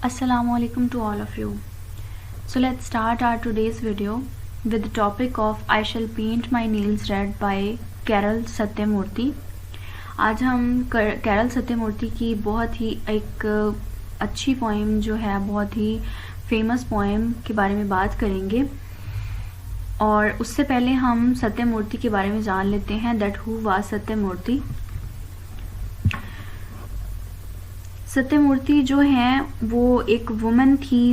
Assalamualaikum to all of you. So let's start our today's video with the topic of I Shall Paint My Nails Red by Carol Satyamurthy. आज हम Carol Sathyamurthy की बहुत ही एक अच्छी poem जो है, बहुत ही फेमस पोएम के बारे में बात करेंगे। और उससे पहले हम सत्यमूर्ति के बारे में जान लेते हैं that who was Sathyamurthy. Sathyamurthy जो हैं वो एक वुमन थी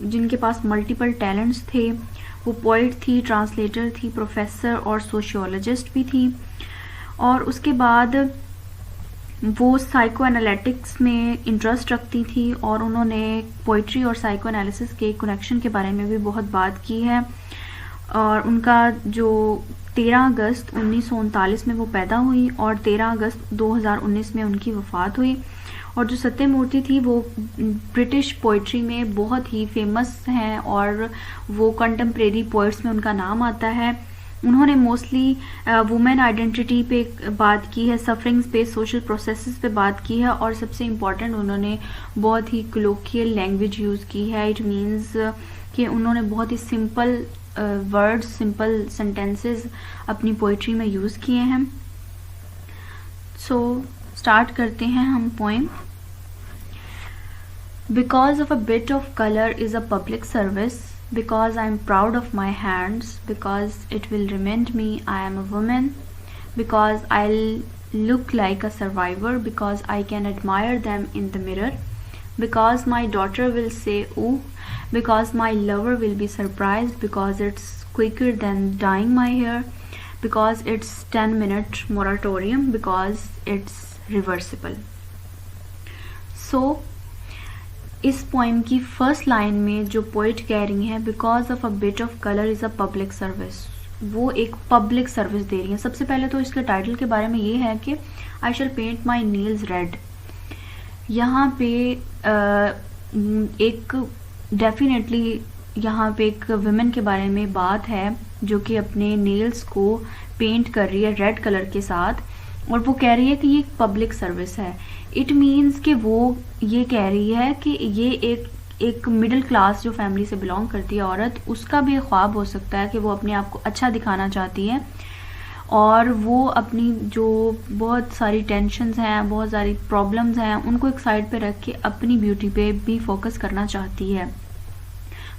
जिनके पास मल्टीपल टैलेंट्स थे। वो पोइट थी, ट्रांसलेटर थी, प्रोफेसर और सोशियोलॉजिस्ट भी थी। और उसके बाद वो साइको एनालिटिक्स में इंटरेस्ट रखती थी और उन्होंने पोइट्री और साइको एनालिसिस के कनेक्शन के बारे में भी बहुत बात की है। और उनका जो 13 अगस्त 1939 में वो पैदा हुई और 13 अगस्त 2019 में उनकी वफ़ात हुई। और जो सत्यमूर्ति थी वो ब्रिटिश पोइट्री में बहुत ही फेमस हैं और वो कंटेम्प्रेरी पोइट्स में उनका नाम आता है। उन्होंने मोस्टली वुमेन आइडेंटिटी पे बात की है, सफरिंग्स पे, सोशल प्रोसेसेस पे बात की है और सबसे इम्पॉर्टेंट उन्होंने बहुत ही कोलोकियल लैंग्वेज यूज़ की है। इट मीन्स कि उन्होंने बहुत ही सिंपल वर्ड्स, सिंपल सेंटेंसेस अपनी पोइट्री में यूज़ किए हैं। सो स्टार्ट करते हैं हम poem. Because of a bit of color is a public service, because I am proud of my hands, because it will remind me I am a woman, because I'll look like a survivor, because I can admire them in the mirror, because my daughter will say ooh, because my lover will be surprised, because it's quicker than dyeing my hair, because it's 10-minute moratorium, because it's reversible. So इस poem की first line में जो poet कह रही हैं because of a bit of colour is a public service, वो एक public service दे रही हैं। सबसे पहले तो इसके टाइटल के बारे में ये है कि आई shall paint my nails red. यहाँ पे एक डेफिनेटली यहाँ पे एक वुमेन के बारे में बात है जो कि अपने नेल्स को पेंट कर रही है रेड कलर के साथ और वो कह रही है कि ये पब्लिक सर्विस है। इट मीन्स कि वो ये कह रही है कि ये एक मिडिल क्लास जो फैमिली से बिलोंग करती है औरत, उसका भी ख्वाब हो सकता है कि वो अपने आप को अच्छा दिखाना चाहती है और वो अपनी जो बहुत सारी टेंशन्स हैं, बहुत सारी प्रॉब्लम्स हैं, उनको एक साइड पे रख के अपनी ब्यूटी पे भी फोकस करना चाहती है।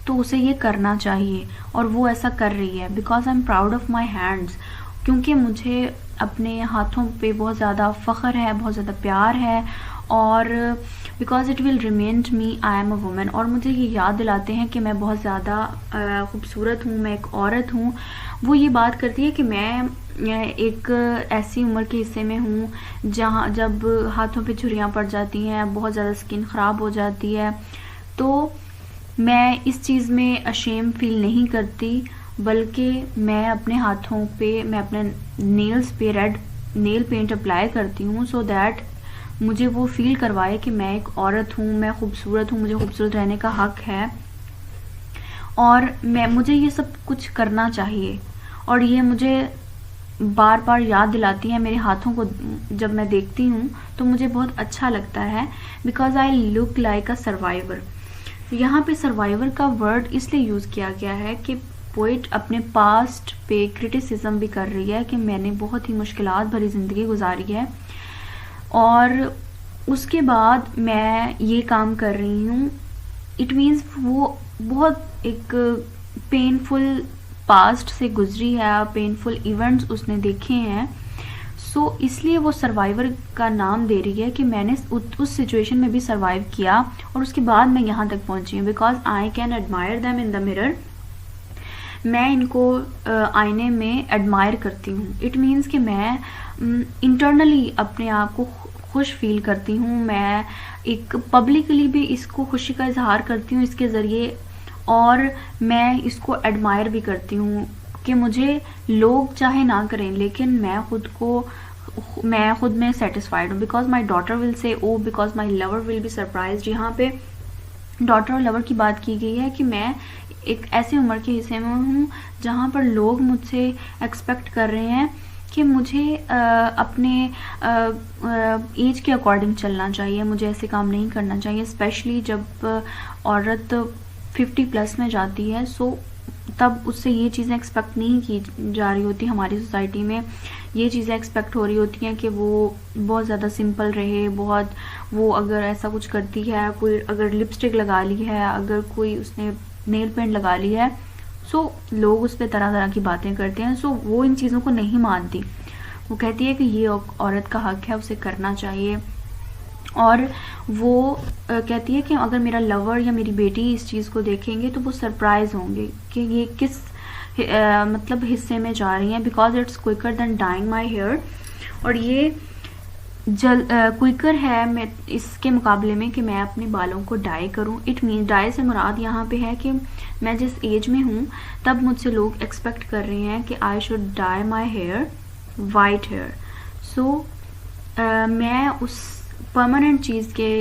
तो उसे ये करना चाहिए और वो ऐसा कर रही है। Because I am proud of my hands, क्योंकि मुझे अपने हाथों पे बहुत ज़्यादा फ़ख्र है, बहुत ज़्यादा प्यार है। और because it will remind me I am a woman, और मुझे ये याद दिलाते हैं कि मैं बहुत ज़्यादा खूबसूरत हूँ, मैं एक औरत हूँ। वो ये बात करती है कि मैं एक ऐसी उम्र के हिस्से में हूँ जहाँ जब हाथों पे छुरियाँ पड़ जाती हैं, बहुत ज़्यादा स्किन ख़राब हो जाती है। तो मैं इस चीज़ में अशेम फील नहीं करती, बल्कि मैं अपने हाथों पे, मैं अपने नेल्स पे रेड नेल पेंट अप्लाई करती हूँ सो दैट मुझे वो फील करवाए कि मैं एक औरत हूँ, मैं खूबसूरत हूँ, मुझे खूबसूरत रहने का हक है और मुझे ये सब कुछ करना चाहिए। और ये मुझे बार बार याद दिलाती है, मेरे हाथों को जब मैं देखती हूँ तो मुझे बहुत अच्छा लगता है। Because I look like a survivor. यहाँ पे सर्वाइवर का वर्ड इसलिए यूज़ किया गया है कि पोइट अपने पास्ट पे क्रिटिसिज्म भी कर रही है कि मैंने बहुत ही मुश्किलात भरी ज़िंदगी गुजारी है और उसके बाद मैं ये काम कर रही हूँ। इट मीन्स वो बहुत एक पेनफुल पास्ट से गुजरी है, पेनफुल इवेंट्स उसने देखे हैं। सो इसलिए वो सर्वाइवर का नाम दे रही है कि मैंने उस सिचुएशन में भी सर्वाइव किया और उसके बाद मैं यहाँ तक पहुँची हूँ। Because I can admire them in the mirror, मैं इनको आईने में एडमायर करती हूँ। इट मीन्स कि मैं इंटरनली अपने आप को खुश फील करती हूँ, मैं एक पब्लिकली भी इसको खुशी का इजहार करती हूँ इसके ज़रिए और मैं इसको एडमायर भी करती हूँ कि मुझे लोग चाहे ना करें लेकिन मैं खुद में सेटिस्फाइड हूँ। Because my daughter will say oh, because my lover will be surprised. यहाँ पे डॉटर और लवर की बात की गई है कि मैं एक ऐसी उम्र के हिस्से में हूँ जहाँ पर लोग मुझसे एक्सपेक्ट कर रहे हैं कि मुझे अपने एज के अकॉर्डिंग चलना चाहिए, मुझे ऐसे काम नहीं करना चाहिए, स्पेशली जब औरत 50+ में जाती है। सो तब उससे ये चीज़ें एक्सपेक्ट नहीं की जा रही होती, हमारी सोसाइटी में ये चीज़ें एक्सपेक्ट हो रही होती हैं कि वो बहुत ज़्यादा सिंपल रहे, बहुत वो अगर ऐसा कुछ करती है, कोई अगर लिपस्टिक लगा ली है, अगर कोई उसने नेल पेंट लगा ली है, सो लोग उस पर तरह तरह की बातें करते हैं। सो वो इन चीज़ों को नहीं मानती, वो कहती है कि ये औरत का हक है, उसे करना चाहिए। और वो कहती है कि अगर मेरा लवर या मेरी बेटी इस चीज़ को देखेंगे तो वो सरप्राइज़ होंगे कि ये किस मतलब हिस्से में जा रही हैं, because it's quicker than dyeing my hair. और ये क्विकर है मैं इसके मुकाबले में कि मैं अपने बालों को डाई करूं। इट मीन डाई से मुराद यहाँ पे है कि मैं जिस एज में हूँ तब मुझसे लोग एक्सपेक्ट कर रहे हैं कि I should dye my hair white hair. So मैं उस परमानेंट चीज़ के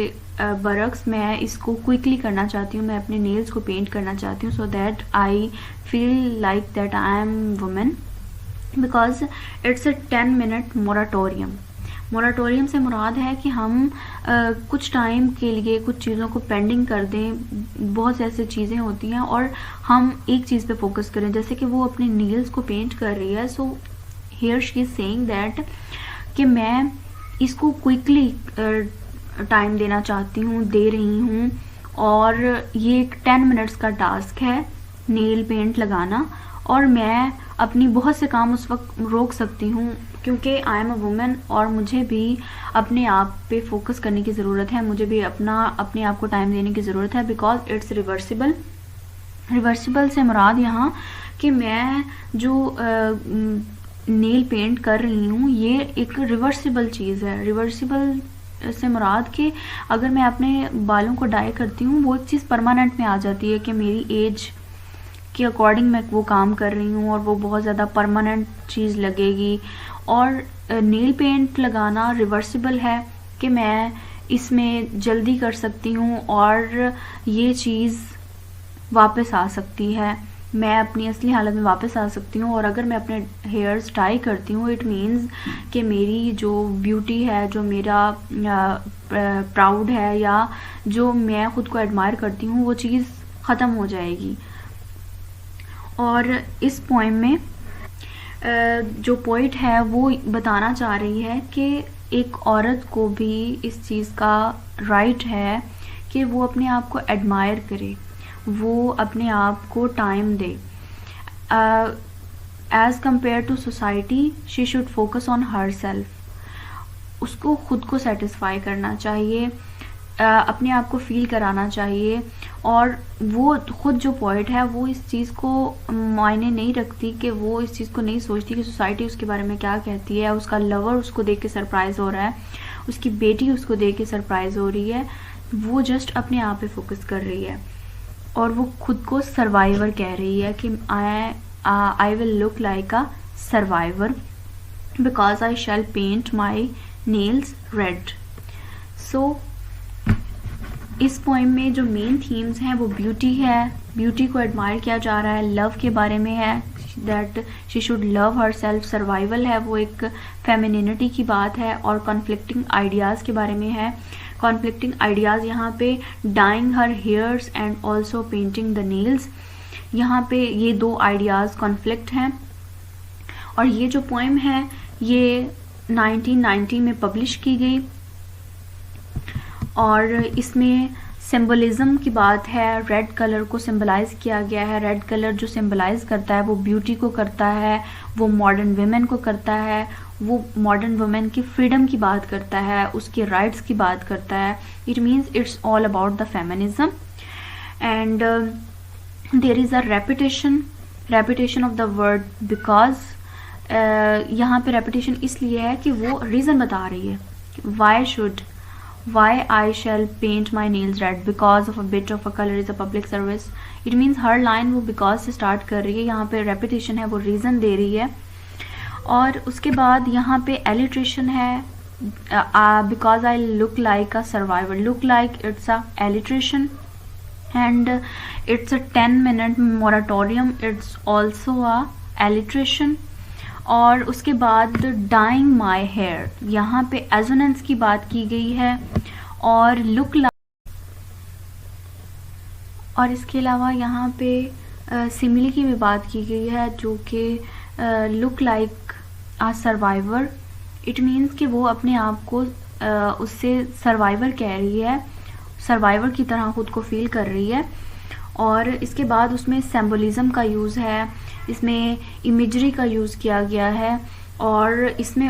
बरक्स मैं इसको क्विकली करना चाहती हूँ, मैं अपने नेल्स को पेंट करना चाहती हूँ, so that I feel like that I am women, because it's a 10 minute moratorium. Moratorium से मुराद है कि हम कुछ टाइम के लिए कुछ चीज़ों को पेंडिंग कर दें, बहुत से ऐसी चीज़ें होती हैं और हम एक चीज़ पे फोकस करें। जैसे कि वो अपने नेल्स को पेंट कर रही है, so here she is saying that कि मैं इसको क्विकली टाइम देना चाहती हूँ, दे रही हूँ, और ये एक 10 मिनट्स का टास्क है नेल पेंट लगाना, और मैं अपनी बहुत से काम उस वक्त रोक सकती हूँ क्योंकि आई एम अ वुमेन और मुझे भी अपने आप पे फोकस करने की ज़रूरत है, मुझे भी अपने आप को टाइम देने की ज़रूरत है, बिकॉज इट्स रिवर्सिबल। रिवर्सिबल से मुराद यहाँ कि मैं जो नेल पेंट कर रही हूँ ये एक रिवर्सिबल चीज़ है। रिवर्सिबल से मुराद कि अगर मैं अपने बालों को डाई करती हूँ वो एक चीज़ परमानेंट में आ जाती है कि मेरी एज के अकॉर्डिंग मैं वो काम कर रही हूँ और वो बहुत ज़्यादा परमानेंट चीज़ लगेगी। और नेल पेंट लगाना रिवर्सिबल है कि मैं इसमें जल्दी कर सकती हूँ और ये चीज़ वापस आ सकती है, मैं अपनी असली हालत में वापस आ सकती हूँ। और अगर मैं अपने हेयर्स टाई करती हूँ इट मीन्स कि मेरी जो ब्यूटी है, जो मेरा प्राउड है या जो मैं ख़ुद को एडमायर करती हूँ वो चीज़ ख़त्म हो जाएगी। और इस पोएम में जो पोइट है वो बताना चाह रही है कि एक औरत को भी इस चीज़ का राइट है कि वो अपने आप को एडमायर करे, वो अपने आप को टाइम दे। As compared to society she should focus on herself. उसको खुद को सेटिस्फाई करना चाहिए, अपने आप को फील कराना चाहिए। और वो खुद जो पोइट है वो इस चीज़ को मायने नहीं रखती कि वो इस चीज़ को नहीं सोचती कि सोसाइटी उसके बारे में क्या कहती है। उसका लवर उसको देख के सरप्राइज़ हो रहा है, उसकी बेटी उसको देख के सरप्राइज़ हो रही है, वो जस्ट अपने आप पे फोकस कर रही है और वो खुद को सर्वाइवर कह रही है कि I will look like a survivor because I shall paint my nails red. So इस पोएम में जो मेन थीम्स हैं वो ब्यूटी है, ब्यूटी को एडमायर किया जा रहा है, लव के बारे में है that she should love her self, survival है वो एक फेमिनिनिटी की बात है, और कॉन्फ्लिक्टिंग आइडियाज़ के बारे में है। कॉन्फ्लिक्टिंग आइडियाज़ यहाँ पे dyeing her hairs and also painting the nails, यहाँ पे ये दो आइडियाज़ कॉन्फ्लिक्ट हैं। और ये जो पोएम है ये 1990 में पब्लिश की गई और इसमें सिंबलिज्म की बात है। रेड कलर को सिंबलाइज किया गया है। रेड कलर जो सिंबलाइज करता है वो ब्यूटी को करता है, वो मॉडर्न वुमेन को करता है, वो मॉडर्न वुमेन की फ्रीडम की बात करता है, उसके राइट्स की बात करता है। It means it's all about the feminism and there is a repetition of the word because. यहाँ पे रेपिटेशन इसलिए है कि वो रीज़न बता रही है why I shall paint my nails red because of a bit of a color is a public service। it means her line वो because से स्टार्ट कर रही है, यहाँ पे रेपिटेशन है, वो रीज़न दे रही है। और उसके बाद यहाँ पे एलिट्रेशन है because I look like a survivor, look like it's a alliteration and it's a 10-minute moratorium, it's also a alliteration। और उसके बाद डाइंग माई हेयर, यहाँ पे एजोनेंस की बात की गई है। और लुक और इसके अलावा यहाँ पे सिमिली की भी बात की गई है, जो कि look like a survivor. It means कि वो अपने आप को उससे सर्वाइवर कह रही है, सर्वाइवर की तरह खुद को फील कर रही है। और इसके बाद उसमें सिंबलिज्म का यूज़ है, इसमें इमेजरी का यूज़ किया गया है, और इसमें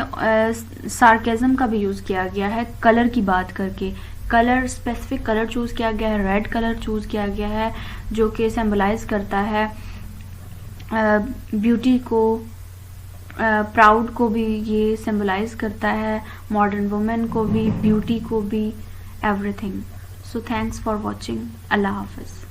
सार्केज़म का भी यूज़ किया गया है कलर की बात करके। कलर, स्पेसिफिक कलर चूज़ किया गया है, रेड कलर चूज़ किया गया है, जो कि सिंबलाइज करता है ब्यूटी को, प्राउड को भी ये सिंबलाइज करता है, मॉडर्न वुमेन को भी, ब्यूटी को भी, everything. So thanks for watching. अल्लाह हाफिज़।